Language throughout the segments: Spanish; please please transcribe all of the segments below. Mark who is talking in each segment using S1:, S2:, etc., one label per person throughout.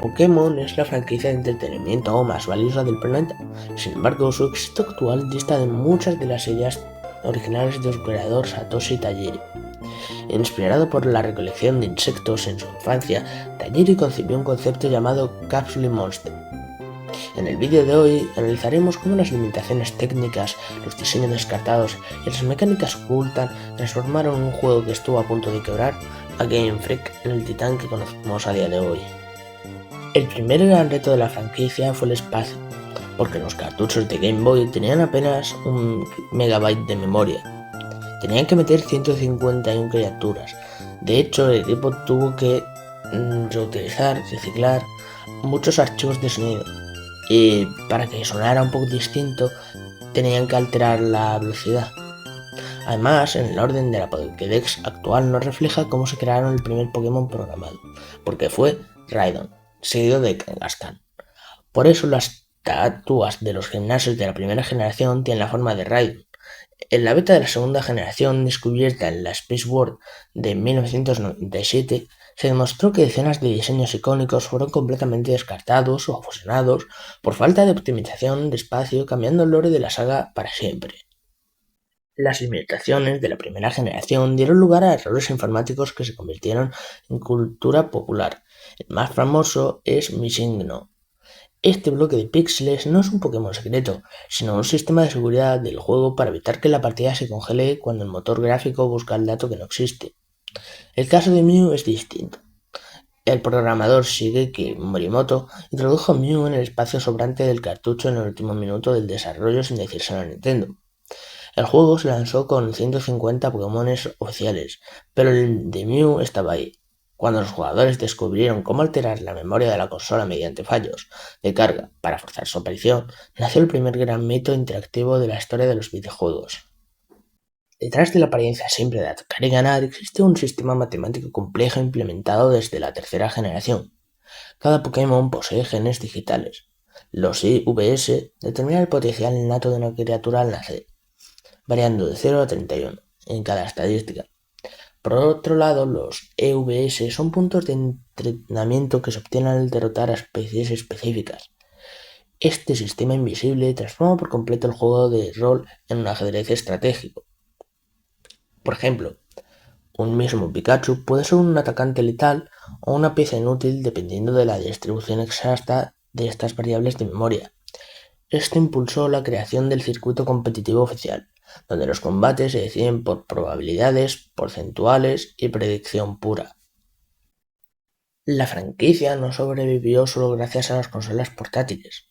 S1: Pokémon es la franquicia de entretenimiento más valiosa del planeta. Sin embargo, su éxito actual dista de muchas de las ideas originales de su creador Satoshi Tajiri. Inspirado por la recolección de insectos en su infancia, Tajiri concibió un concepto llamado Capsule Monster. En el vídeo de hoy analizaremos cómo las limitaciones técnicas, los diseños descartados y las mecánicas ocultas transformaron un juego que estuvo a punto de quebrar a Game Freak en el titán que conocemos a día de hoy. El primer gran reto de la franquicia fue el espacio, porque los cartuchos de Game Boy tenían apenas 1 MB de memoria. Tenían que meter 151 criaturas. De hecho, el equipo tuvo que reciclar muchos archivos de sonido. Y para que sonara un poco distinto, tenían que alterar la velocidad. Además, en el orden de la Pokédex actual no refleja cómo se crearon el primer Pokémon programado, porque fue Raidon, seguido de Kangaskhan. Por eso las estatuas de los gimnasios de la primera generación tienen la forma de Raidon. En la beta de la segunda generación, descubierta en la Space World de 1997, se demostró que decenas de diseños icónicos fueron completamente descartados o fusionados por falta de optimización de espacio, cambiando el lore de la saga para siempre. Las limitaciones de la primera generación dieron lugar a errores informáticos que se convirtieron en cultura popular. El más famoso es Missing No. Este bloque de píxeles no es un Pokémon secreto, sino un sistema de seguridad del juego para evitar que la partida se congele cuando el motor gráfico busca el dato que no existe. El caso de Mew es distinto. El programador Shigeki Morimoto introdujo Mew en el espacio sobrante del cartucho en el último minuto del desarrollo sin decírselo a Nintendo. El juego se lanzó con 150 Pokémones oficiales, pero el de Mew estaba ahí. Cuando los jugadores descubrieron cómo alterar la memoria de la consola mediante fallos de carga para forzar su aparición, nació el primer gran mito interactivo de la historia de los videojuegos. Detrás de la apariencia simple de atacar y ganar existe un sistema matemático complejo implementado desde la tercera generación. Cada Pokémon posee genes digitales. Los IVS determinan el potencial innato de una criatura al nacer, variando de 0 a 31 en cada estadística. Por otro lado, los EVS son puntos de entrenamiento que se obtienen al derrotar a especies específicas. Este sistema invisible transforma por completo el juego de rol en un ajedrez estratégico. Por ejemplo, un mismo Pikachu puede ser un atacante letal o una pieza inútil dependiendo de la distribución exacta de estas variables de memoria. Esto impulsó la creación del circuito competitivo oficial, donde los combates se deciden por probabilidades, porcentuales y predicción pura. La franquicia no sobrevivió solo gracias a las consolas portátiles.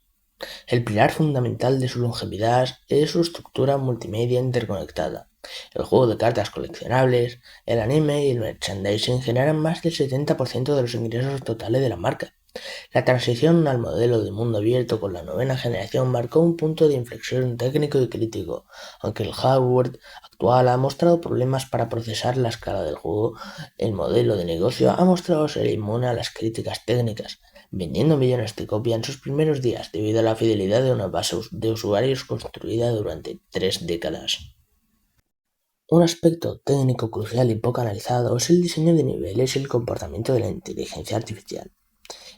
S1: El pilar fundamental de su longevidad es su estructura multimedia interconectada. El juego de cartas coleccionables, el anime y el merchandising generan más del 70% de los ingresos totales de la marca. La transición al modelo de mundo abierto con la novena generación marcó un punto de inflexión técnico y crítico, aunque el hardware actual ha mostrado problemas para procesar la escala del juego. El modelo de negocio ha mostrado ser inmune a las críticas técnicas, vendiendo millones de copias en sus primeros días debido a la fidelidad de una base de usuarios construida durante 3 décadas. Un aspecto técnico crucial y poco analizado es el diseño de niveles y el comportamiento de la inteligencia artificial.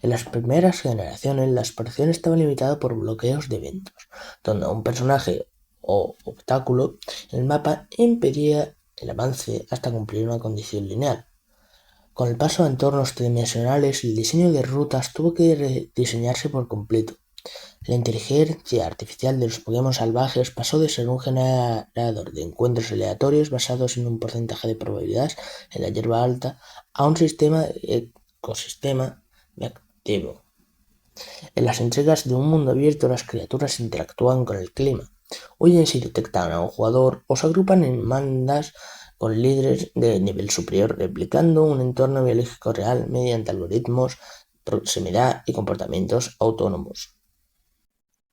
S1: En las primeras generaciones, la exploración estaba limitada por bloqueos de eventos, donde un personaje o obstáculo en el mapa impedía el avance hasta cumplir una condición lineal. Con el paso a entornos tridimensionales, el diseño de rutas tuvo que rediseñarse por completo. La inteligencia artificial de los Pokémon salvajes pasó de ser un generador de encuentros aleatorios basados en un porcentaje de probabilidades en la hierba alta a un ecosistema activo. En las entregas de un mundo abierto, las criaturas interactúan con el clima, huyen si detectan a un jugador o se agrupan en mandas con líderes de nivel superior, replicando un entorno biológico real mediante algoritmos, proximidad y comportamientos autónomos.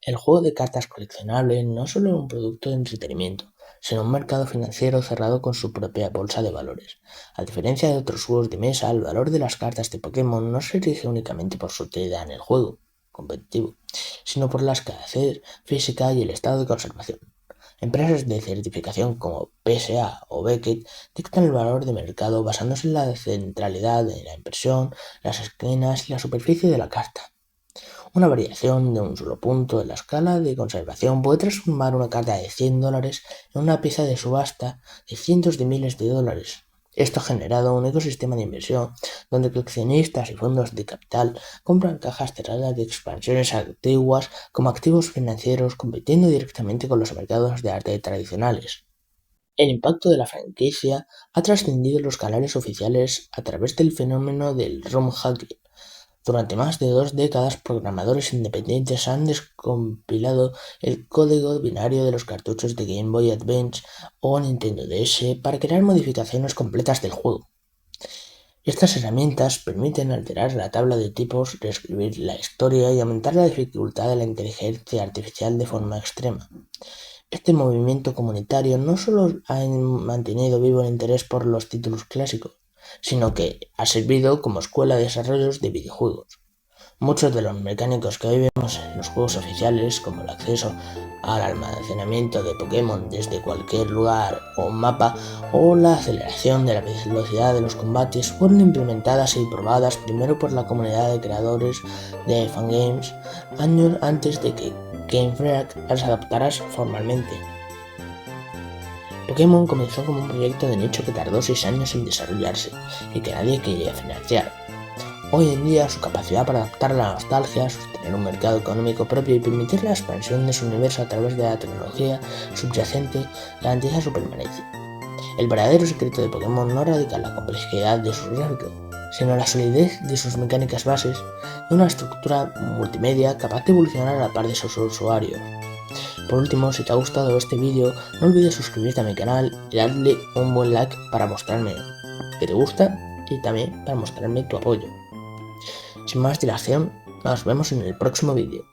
S1: El juego de cartas coleccionables no es solo un producto de entretenimiento, sino un mercado financiero cerrado con su propia bolsa de valores. A diferencia de otros juegos de mesa, el valor de las cartas de Pokémon no se rige únicamente por su utilidad en el juego competitivo, sino por la escasez física y el estado de conservación. Empresas de certificación como PSA o Beckett dictan el valor de mercado basándose en la centralidad de la impresión, las esquinas y la superficie de la carta. Una variación de un solo punto en la escala de conservación puede transformar una carta de $100 en una pieza de subasta de cientos de miles de dólares. Esto ha generado un ecosistema de inversión donde coleccionistas y fondos de capital compran cajas cerradas de expansiones antiguas como activos financieros, compitiendo directamente con los mercados de arte tradicionales. El impacto de la franquicia ha trascendido los canales oficiales a través del fenómeno del ROM hacking. Durante más de 2 décadas, programadores independientes han descompilado el código binario de los cartuchos de Game Boy Advance o Nintendo DS para crear modificaciones completas del juego. Estas herramientas permiten alterar la tabla de tipos, reescribir la historia y aumentar la dificultad de la inteligencia artificial de forma extrema. Este movimiento comunitario no solo ha mantenido vivo el interés por los títulos clásicos, sino que ha servido como escuela de desarrollos de videojuegos. Muchos de los mecánicos que hoy vemos en los juegos oficiales, como el acceso al almacenamiento de Pokémon desde cualquier lugar o mapa, o la aceleración de la velocidad de los combates, fueron implementadas y probadas primero por la comunidad de creadores de fangames años antes de que Game Freak las adaptara formalmente. Pokémon comenzó como un proyecto de nicho que tardó 6 años en desarrollarse y que nadie quería financiar. Hoy en día, su capacidad para adaptar la nostalgia, sostener un mercado económico propio y permitir la expansión de su universo a través de la tecnología subyacente garantiza su permanencia. El verdadero secreto de Pokémon no radica en la complejidad de sus gráficos, sino en la solidez de sus mecánicas bases y una estructura multimedia capaz de evolucionar a la par de sus usuarios. Por último, si te ha gustado este vídeo, no olvides suscribirte a mi canal y darle un buen like para mostrarme que te gusta y también para mostrarme tu apoyo. Sin más dilación, nos vemos en el próximo vídeo.